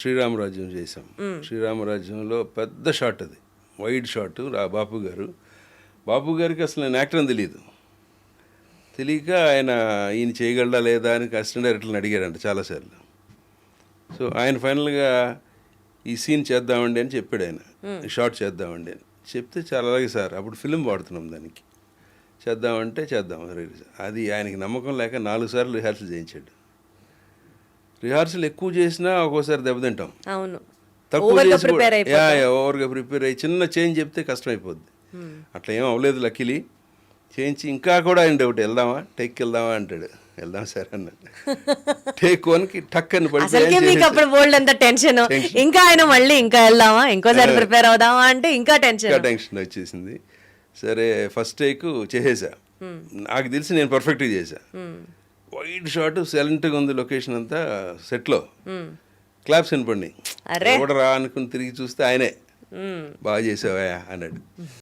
శ్రీరామరాజ్యం చేసాం. శ్రీరామరాజ్యంలో పెద్ద షాట్, అది వైడ్ షాట్. బాపు గారికి అసలు నేను యాక్టర్ అని తెలియక ఈయన చేయగలడా లేదా అని అసిస్టెంట్ డైరెక్టర్ని అడిగారంట చాలాసార్లు. సో ఆయన ఫైనల్గా ఈ సీన్ చేద్దామండి అని చెప్పాడు. ఆయన షార్ట్ చేద్దామండి అని చెప్తే చాలా అలాగే సార్, అప్పుడు ఫిలిం వాడుతున్నాం దానికి, చేద్దామంటే చేద్దాం. అది ఆయనకి నమ్మకం లేక 4 సార్లు రిహార్సల్ చేయించాడు. రిహార్సల్ ఎక్కువ చేసినా ఒక్కోసారి దెబ్బతింటాం, తక్కువ చేసి ఓవర్గా ప్రిపేర్ అయ్యి చిన్న చేంజ్ చెప్తే కష్టం అయిపోద్ది. అట్లా ఏం అవ్వలేదు లక్కీలీ. చేయించి ఇంకా కూడా ఆయన డౌట్, టేక్కి వెళ్దామా అంటాడు. వెళ్దాం సార్ అన్నాడు. టేక్ 1కి టక్ అని పడి టెన్షన్, ఇంకా ఆయన మళ్ళీ ఇంకా వెళ్దామా, ఇంకోసారి ప్రిపేర్ అవుదామా అంటే ఇంకా టెన్షన్ వచ్చేసింది. సరే ఫస్ట్ టేక్ చేసేసా. నాకు తెలిసి నేను పర్ఫెక్ట్గా చేసా. వైడ్ షాట్, సైలెంట్గా ఉంది లొకేషన్ అంతా. సెట్లో క్లాప్స్ వినపడినాయి. ఎవడరా అనుకుని తిరిగి చూస్తే ఆయనే, బాగా చేసావా అన్నాడు.